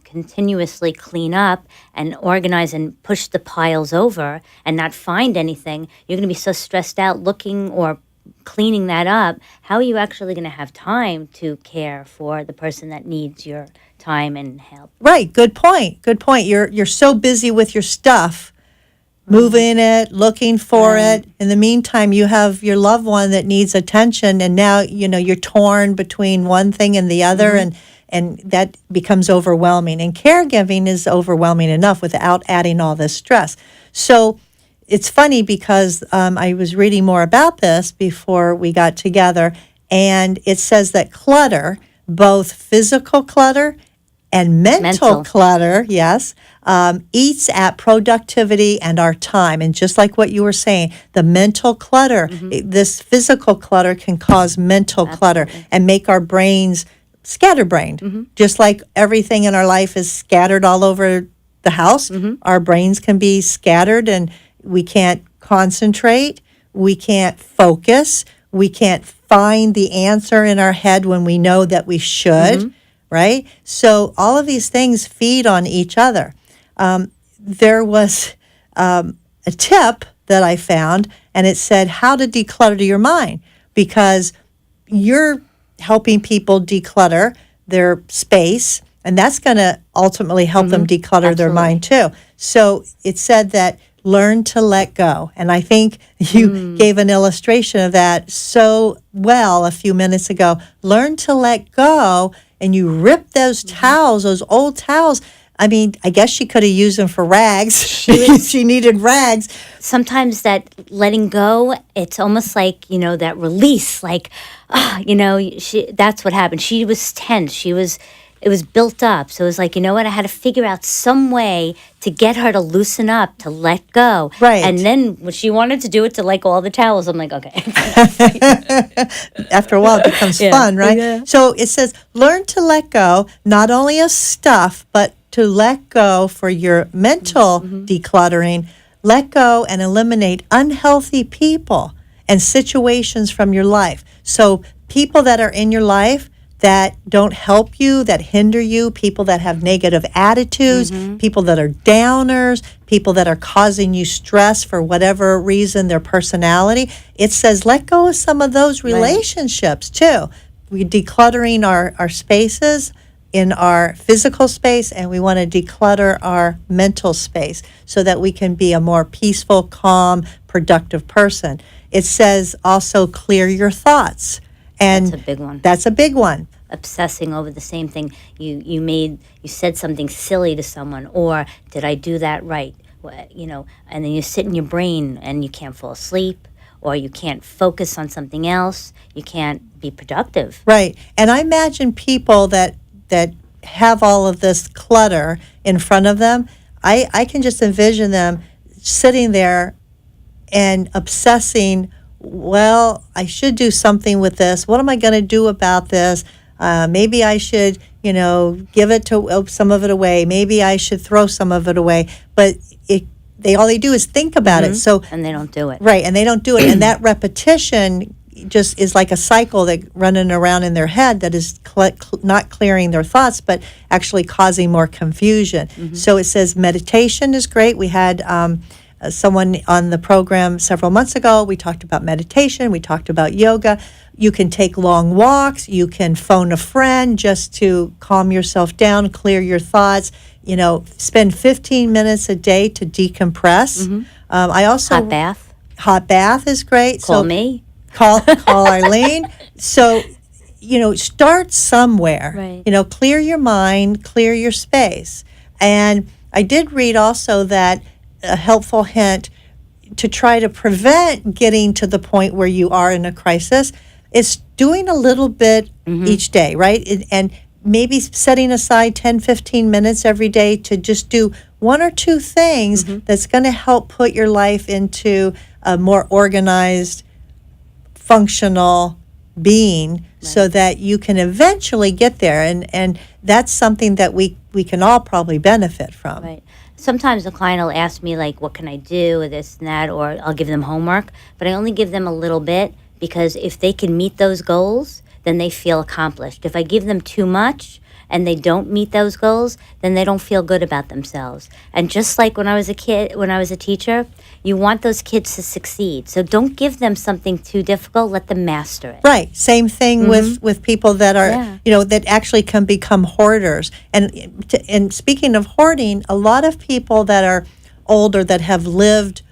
continuously clean up and organize and push the piles over and not find anything, you're going to be so stressed out looking or cleaning that up. How are you actually going to have time to care for the person that needs your time and help? Right. Good point. Good point. You're so busy with your stuff, moving it, looking for it. In the meantime, you have your loved one that needs attention, and now, you know, you're torn between one thing and the other, and that becomes overwhelming. And caregiving is overwhelming enough without adding all this stress. So it's funny, because I was reading more about this before we got together, and it says that clutter, both physical clutter and mental clutter, yes, eats at productivity and our time. And just like what you were saying, the mental clutter, this physical clutter can cause mental clutter and make our brains scatterbrained. Just like everything in our life is scattered all over the house, our brains can be scattered, and we can't concentrate, we can't focus, we can't find the answer in our head when we know that we should, right? So all of these things feed on each other. There was a tip that I found, and it said how to declutter your mind, because you're helping people declutter their space, and that's going to ultimately help them declutter their mind too. So it said that learn to let go. And I think you gave an illustration of that so well a few minutes ago. Learn to let go, and you rip those towels, those old towels. I mean, I guess she could have used them for rags. She needed rags. Sometimes that letting go, it's almost like, you know, that release, like, you know, that's what happened. She was tense. It was built up. So it was like, you know what, I had to figure out some way to get her to loosen up, to let go. Right. And then when she wanted to do it to let go all the towels, I'm like, okay. After a while, it becomes fun, right? Yeah. So it says, learn to let go, not only of stuff, but to let go for your mental decluttering. Let go and eliminate unhealthy people and situations from your life. So people that are in your life that don't help you, that hinder you, people that have negative attitudes, people that are downers, people that are causing you stress for whatever reason, their personality. It says let go of some of those relationships too. We're decluttering our spaces in our physical space, and we want to declutter our mental space so that we can be a more peaceful, calm, productive person. It says also clear your thoughts. And that's a big one. That's a big one. Obsessing over the same thing. You said something silly to someone, or did I do that right? You know, and then you sit in your brain and you can't fall asleep, or you can't focus on something else. You can't be productive. Right. And I imagine people that have all of this clutter in front of them, I can just envision them sitting there and obsessing, well, I should do something with this. What am I going to do about this? Maybe I should, you know, give it to some of it away. Maybe I should throw some of it away. But all they do is think about it. So and they don't do it. Right, and they don't do it. And that repetition just is like a cycle that running around in their head that is not clearing their thoughts, but actually causing more confusion. So it says meditation is great. We had someone on the program several months ago. We talked about meditation. We talked about yoga. You can take long walks. You can phone a friend just to calm yourself down, clear your thoughts. You know, spend 15 minutes a day to decompress. I also hot bath. Hot bath is great. Call me. Call Eileen. So, you know, start somewhere. Right. You know, clear your mind, clear your space. And I did read also that a helpful hint to try to prevent getting to the point where you are in a crisis, it's doing a little bit each day, right? And maybe setting aside 10, 15 minutes every day to just do one or two things that's going to help put your life into a more organized, functional being, so that you can eventually get there. And that's something that we can all probably benefit from. Right. Sometimes the client will ask me, like, what can I do, or this and that, or I'll give them homework, but I only give them a little bit, because if they can meet those goals, then they feel accomplished. If I give them too much and they don't meet those goals, then they don't feel good about themselves. And just like when I was a teacher, you want those kids to succeed. So don't give them something too difficult, let them master it. Right. Same thing with people that are, that actually can become hoarders. And speaking of hoarding, a lot of people that are older that have lived,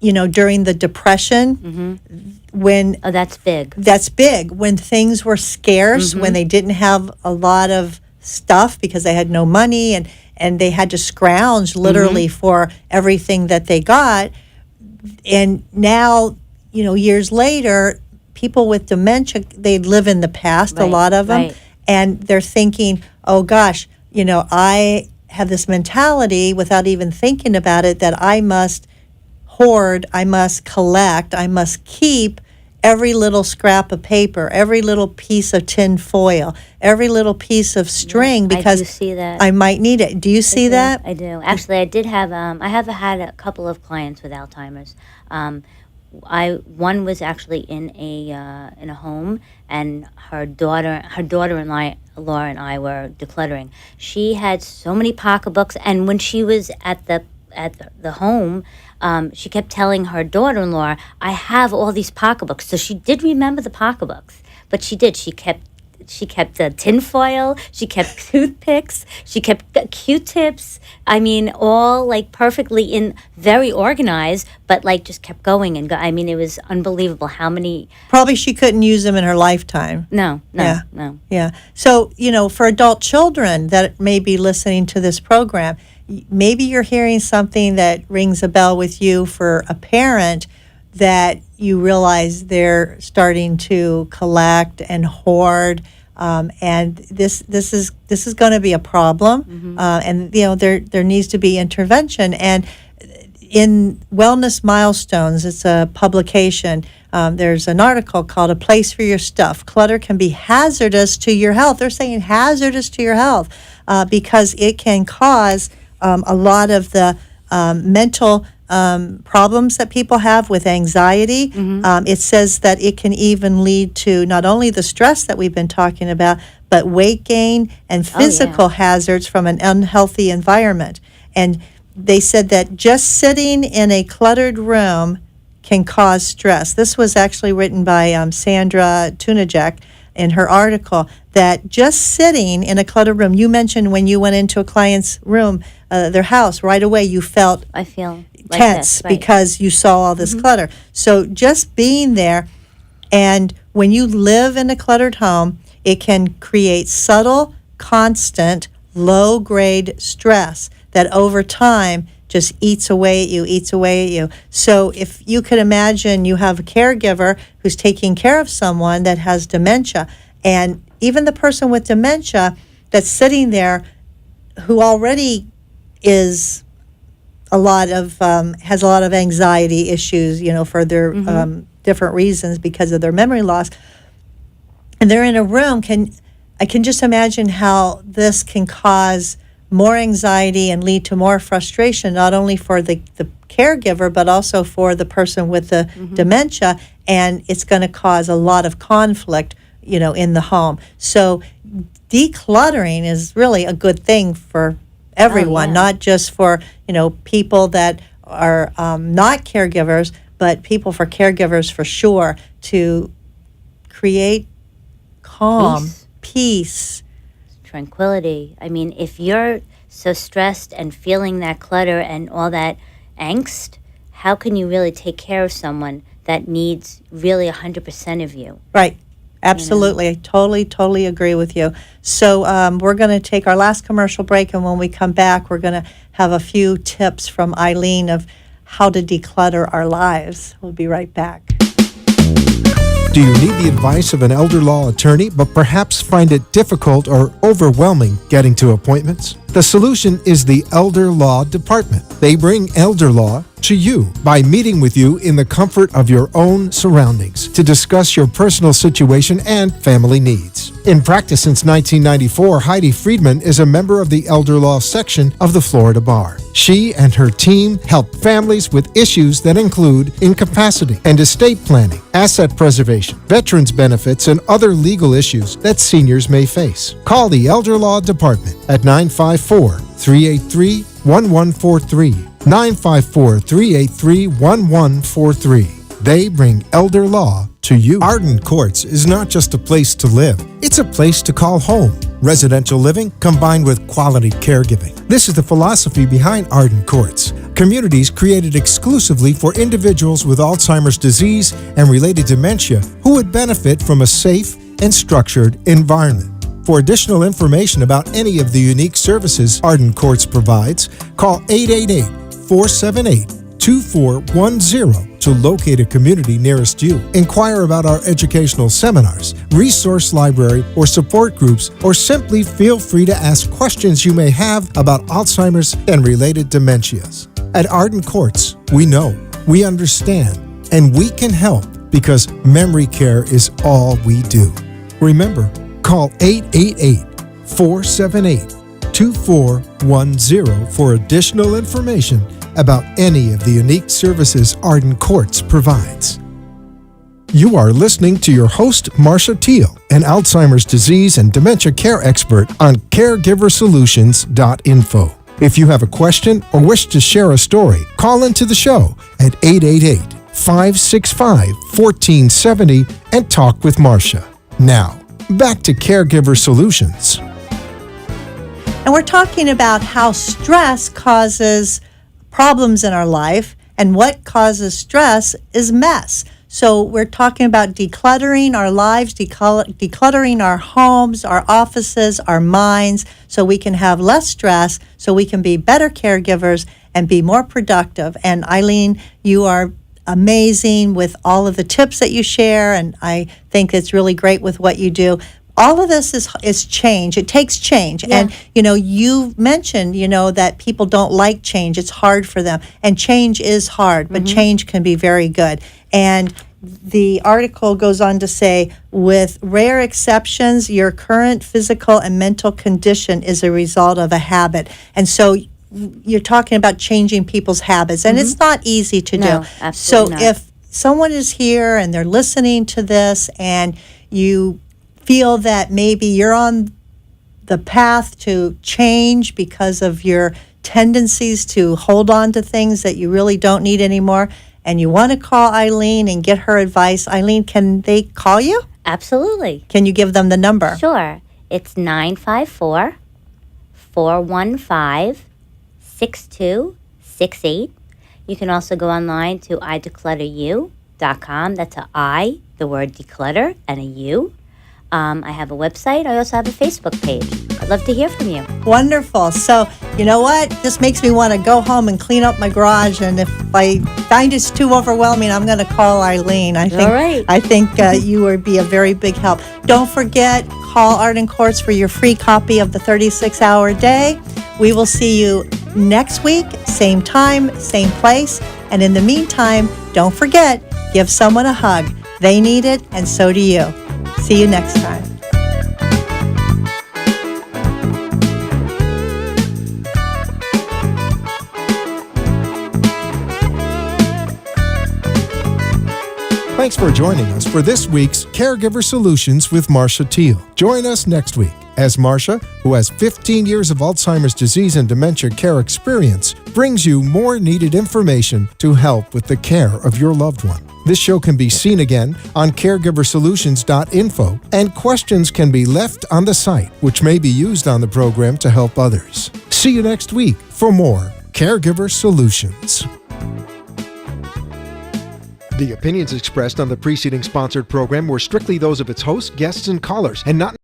during the Depression, when that's big. That's big. When things were scarce, when they didn't have a lot of stuff because they had no money, and they had to scrounge literally for everything that they got. And now, years later, people with dementia, they live in the past, a lot of them, and they're thinking, oh gosh, I have this mentality without even thinking about it that I must hoard, I must collect, I must keep every little scrap of paper, every little piece of tin foil, every little piece of string, because I do see that. I might need it. Do you see that? I do. Actually, I did have. I have had a couple of clients with Alzheimer's. One was actually in a home, and her daughter-in-law and I were decluttering. She had so many pocketbooks, and when she was at the home, she kept telling her daughter-in-law, I have all these pocketbooks. So she did remember the pocketbooks, but she kept the tinfoil, she kept toothpicks, she kept Q-tips. I mean, all like perfectly very organized, but like just kept going and go. I mean, it was unbelievable how many. Probably she couldn't use them in her lifetime. No. Yeah. So, for adult children that may be listening to this program, maybe you're hearing something that rings a bell with you for a parent that you realize they're starting to collect and hoard, and this is going to be a problem, and there needs to be intervention. And in Wellness Milestones, it's a publication. There's an article called "A Place for Your Stuff." Clutter can be hazardous to your health. They're saying hazardous to your health because it can cause a lot of the mental problems that people have with anxiety. It says that it can even lead to not only the stress that we've been talking about, but weight gain and physical hazards from an unhealthy environment. And they said that just sitting in a cluttered room can cause stress. This was actually written by Sandra Tunajek in her article, that just sitting in a cluttered room, you mentioned when you went into a client's room, their house, right away you felt I feel tense like this, because you saw all this clutter. So just being there, and when you live in a cluttered home, it can create subtle, constant, low-grade stress that over time just eats away at you. So if you could imagine you have a caregiver who's taking care of someone that has dementia, and even the person with dementia that's sitting there who already is has a lot of anxiety issues, for their different reasons because of their memory loss, and they're in a room, I can just imagine how this can cause more anxiety and lead to more frustration, not only for the caregiver, but also for the person with the dementia, and it's going to cause a lot of conflict, in the home. So decluttering is really a good thing for everyone, not just for, people that are not caregivers, but people for caregivers for sure, to create calm, peace, tranquility. I mean, if you're so stressed and feeling that clutter and all that angst, how can you really take care of someone that needs really 100% of you? Right. Absolutely. I totally agree with you. So we're going to take our last commercial break, and when we come back, we're going to have a few tips from Eileen of how to declutter our lives. We'll be right back. Do you need the advice of an elder law attorney but perhaps find it difficult or overwhelming getting to appointments? The solution is the Elder Law Department. They bring elder law to you by meeting with you in the comfort of your own surroundings to discuss your personal situation and family needs. In practice since 1994, Heidi Friedman is a member of the Elder Law section of the Florida Bar. She and her team help families with issues that include incapacity and estate planning, asset preservation, veterans benefits, and other legal issues that seniors may face. Call the Elder Law Department at 954-383-1143. 954-383-1143. They bring elder law to you. Arden Courts is not just a place to live. It's a place to call home. Residential living combined with quality caregiving. This is the philosophy behind Arden Courts. Communities created exclusively for individuals with Alzheimer's disease and related dementia who would benefit from a safe and structured environment. For additional information about any of the unique services Arden Courts provides, call 888-478-2410 to locate a community nearest you. Inquire about our educational seminars, resource library, or support groups, or simply feel free to ask questions you may have about Alzheimer's and related dementias. At Arden Courts, we know, we understand, and we can help because memory care is all we do. Remember, call 888-478-2410 for additional information about any of the unique services Arden Courts provides. You are listening to your host, Marcia Teele, an Alzheimer's disease and dementia care expert on CareGiverSolutions.info. If you have a question or wish to share a story, call into the show at 888-565-1470 and talk with Marcia. Now, back to Caregiver Solutions. And we're talking about how stress causes problems in our life, and what causes stress is mess. So we're talking about decluttering our lives, decluttering our homes, our offices, our minds, so we can have less stress, so we can be better caregivers and be more productive. And Eileen, you are amazing with all of the tips that you share, and I think it's really great with what you do. All of this is change. It takes change. Yeah. And, you mentioned, that people don't like change. It's hard for them. And change is hard, but change can be very good. And the article goes on to say, with rare exceptions, your current physical and mental condition is a result of a habit. And so you're talking about changing people's habits, and it's not easy to do. Absolutely so if someone is here and they're listening to this and you feel that maybe you're on the path to change because of your tendencies to hold on to things that you really don't need anymore, and you want to call Eileen and get her advice, Eileen, can they call you? Absolutely. Can you give them the number? Sure. It's 954-415-6268. You can also go online to ideclutteryou.com. That's a I, the word declutter, and a U. I have a website. I also have a Facebook page. I'd love to hear from you. Wonderful. So, you know what? This makes me want to go home and clean up my garage. And if I find it's too overwhelming, I'm going to call Eileen. I think you would be a very big help. Don't forget, call Arden Courts for your free copy of the 36-hour day. We will see you next week, same time, same place. And in the meantime, don't forget, give someone a hug. They need it, and so do you. See you next time. Thanks for joining us for this week's Caregiver Solutions with Marcia Teele. Join us next week as Marcia, who has 15 years of Alzheimer's disease and dementia care experience, brings you more needed information to help with the care of your loved one. This show can be seen again on CareGiverSolutions.info, and questions can be left on the site, which may be used on the program to help others. See you next week for more Caregiver Solutions. The opinions expressed on the preceding sponsored program were strictly those of its hosts, guests, and callers, and not